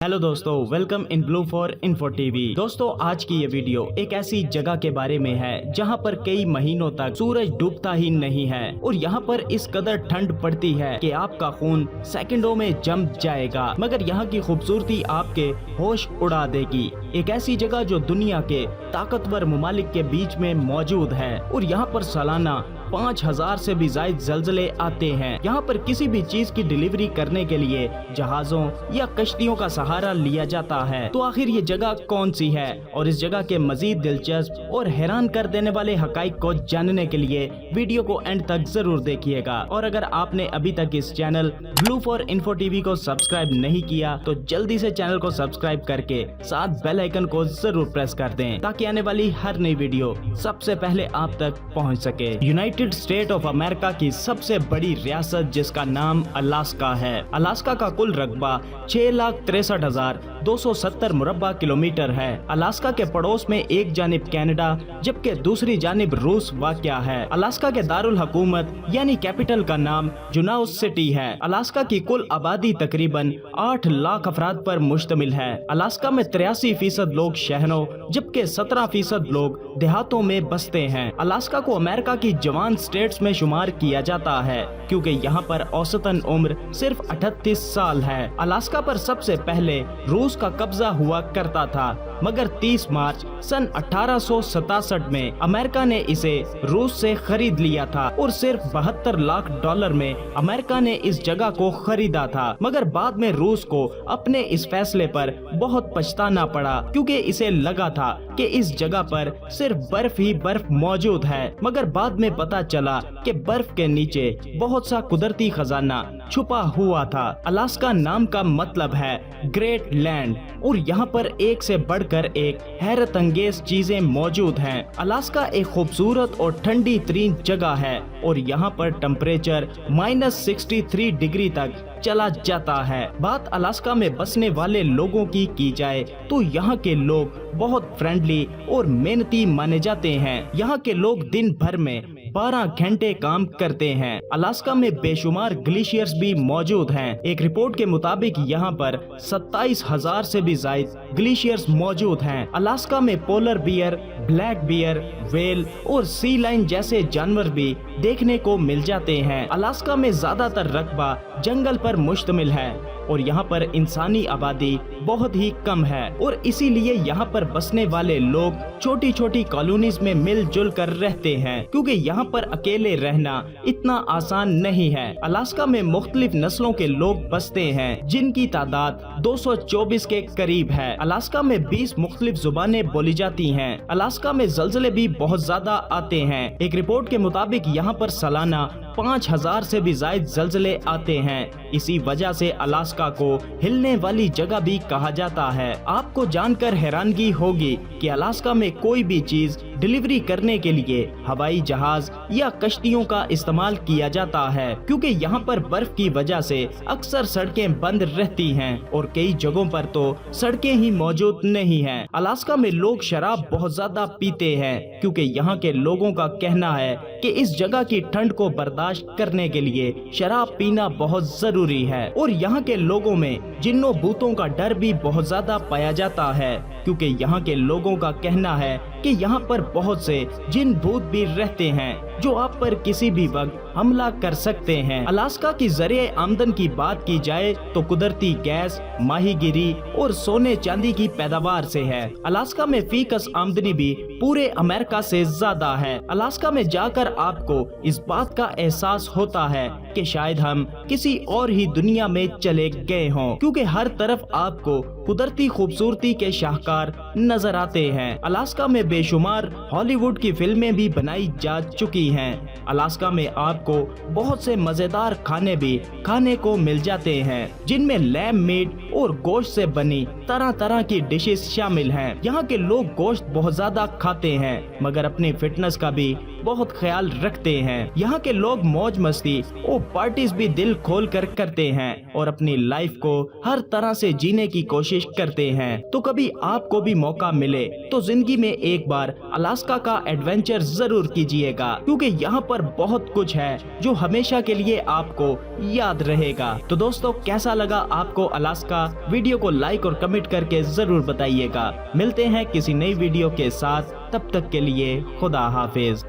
Hello दोस्तों, welcome in blue for info TV. दोस्तों, आज की ये वीडियो एक ऐसी जगह के बारे में है जहां पर कई महीनों तक सूरज डूबता ही नहीं है और यहां पर इस कदर ठंड पड़ती है कि आपका खून सेकंडों में जम जाएगा, मगर यहां की खूबसूरती आपके होश उड़ा देगी। एक ऐसी जगह जो दुनिया के ताकतवर ममालिक के बीच में मौजूद है और यहाँ पर सालाना 5000 से भी ज्यादा ज़लज़ले आते हैं। यहाँ पर किसी भी चीज की डिलीवरी करने के लिए जहाजों या कश्तियों का सहारा लिया जाता है। तो आखिर ये जगह कौन सी है और इस जगह के मजीद दिलचस्प और हैरान कर देने वाले हकाइक को जानने के लिए वीडियो को एंड तक जरूर देखिएगा। और अगर आपने अभी तक इस channel blue for info TV को सब्सक्राइब नहीं किया तो जल्दी से चैनल को सब्सक्राइब करके साथ बेल आइकन को जरूर प्रेस कर दें ताकि आने वाली हर नई 63 सबसे पहले आप तक पहुंच सके। यूनाइटेड स्टेट ऑफ अमेरिका की सबसे बड़ी रियासत जिसका नाम अलास्का है। अलास्का का कुल रकबा 6,63,270 मुरब्बा किलोमीटर है। अलास्का के पड़ोस में एक जानिब कनाडा जबकि दूसरी जानिब रूस वाक़या है। अलास्का के दारुल हुकूमत यानी कैपिटल का नाम जुनाउ सिटी है। अलास्का की कुल आबादी तकरीबन 8 लाख अफराद पर मुश्तमिल है। अलास्का में 83% लोग शहरों जबकि 17% लोग देहातों में बसते हैं। अलास्का को अमेरिका की जवान स्टेट्स में शुमार किया जाता है क्योंकि यहाँ पर औसतन उम्र सिर्फ 38 साल है। अलास्का पर सबसे पहले रूस का कब्जा हुआ करता था, मगर 30 मार्च सन 1867 में अमेरिका ने इसे रूस से खरीद लिया था और सिर्फ $72 लाख में अमेरिका ने इस जगह को खरीदा था। मगर बाद में रूस को अपने इस फैसले पर बहुत पछताना पड़ा क्योंकि इसे लगा था कि इस जगह पर सिर्फ बर्फ ही बर्फ मौजूद है, मगर बाद में पता चला कि बर्फ के नीचे बहुत सा कुदरती खजाना छुपा हुआ था। अलास्का नाम का मतलब है ग्रेट लैंड और यहाँ पर एक से बढ़कर एक हैरत अंगेज चीजें मौजूद हैं। अलास्का एक खूबसूरत और ठंडी तरीन जगह है और यहाँ पर टेम्परेचर -63 डिग्री तक चला जाता है। बात अलास्का में बसने वाले लोगों की जाए तो यहाँ के लोग बहुत फ्रेंडली और मेहनती माने जाते हैं। यहाँ के लोग दिन भर में 12 घंटे काम करते हैं। अलास्का में बेशुमार ग्लेशियर्स भी मौजूद हैं। एक रिपोर्ट के मुताबिक यहाँ पर 27,000 से भी ज्यादा ग्लेशियर्स मौजूद हैं। अलास्का में polar bear, black bear, whale और सी लाइन जैसे जानवर भी देखने को मिल जाते हैं। अलास्का में ज्यादातर रकबा जंगल पर मुश्तमिल है और यहाँ पर इंसानी आबादी बहुत ही कम है और इसीलिए यहाँ पर बसने वाले लोग छोटी छोटी कॉलोनीज में मिलजुल कर रहते हैं क्योंकि यहाँ पर अकेले रहना इतना आसान नहीं है। अलास्का में मुख्तलिफ नस्लों के लोग बसते हैं जिनकी तादाद 224 के करीब है। अलास्का में 20 मुख्तलिफ जुबानें बोली जाती हैं। अलास्का में ज़लज़ले भी बहुत ज्यादा आते हैं। एक रिपोर्ट के मुताबिक यहाँ पर सालाना 5000 से भी ज्यादा ज़लज़ले आते हैं। इसी वजह से अलास्का को हिलने वाली जगह भी कहा जाता है। आपको जानकर हैरानगी होगी कि अलास्का में कोई भी चीज डिलीवरी करने के लिए हवाई जहाज या कश्तियों का इस्तेमाल किया जाता है क्योंकि यहाँ पर बर्फ की वजह से अक्सर सड़कें बंद रहती हैं और कई जगहों पर तो सड़कें ही मौजूद नहीं हैं। अलास्का में लोग शराब बहुत ज्यादा पीते हैं क्योंकि यहाँ के लोगों का कहना है कि इस जगह की ठंड को बर्दाश्त करने के लिए शराब पीना बहुत जरूरी है। और यहाँ के लोगों में जिन्नों भूतों का डर भी बहुत ज्यादा पाया जाता है क्योंकि यहाँ के लोगों का कहना है कि यहाँ पर बहुत से जिन भूत भी रहते हैं जो आप पर किसी भी वक्त हमला कर सकते हैं। अलास्का की ज़रिए आमदन की बात की जाए तो कुदरती गैस, माहीगिरी और सोने चांदी की पैदावार से है। अलास्का में फीकस आमदनी भी पूरे अमेरिका से ज्यादा है। अलास्का में जाकर आपको इस बात का एहसास होता है कि शायद हम किसी और ही दुनिया में चले गए हों क्योंकि हर तरफ आपको कुदरती खूबसूरती के शाहकार नजर आते हैं। अलास्का में बेशुमार हॉलीवुड की फिल्में भी बनाई जा चुकी हैं। अलास्का में आपको बहुत से मजेदार खाने भी खाने को मिल जाते हैं जिनमें लैम मीट और गोश्त से बनी तरह तरह की डिशेस शामिल हैं। यहाँ के लोग गोश्त बहुत ज्यादा खाते हैं मगर अपनी फिटनेस का भी बहुत ख्याल रखते हैं। यहाँ के लोग मौज मस्ती और पार्टीज भी दिल खोल कर करते हैं और अपनी लाइफ को हर तरह से जीने की कोशिश करते हैं। तो कभी आपको भी मौका मिले तो जिंदगी में एक बार अलास्का का एडवेंचर जरूर कीजिएगा क्योंकि यहाँ पर बहुत कुछ है जो हमेशा के लिए आपको याद रहेगा। तो दोस्तों, कैसा लगा आपको अलास्का का वीडियो को लाइक और कमेंट करके जरूर बताइएगा। मिलते हैं किसी नई वीडियो के साथ, तब तक के लिए खुदा हाफिज।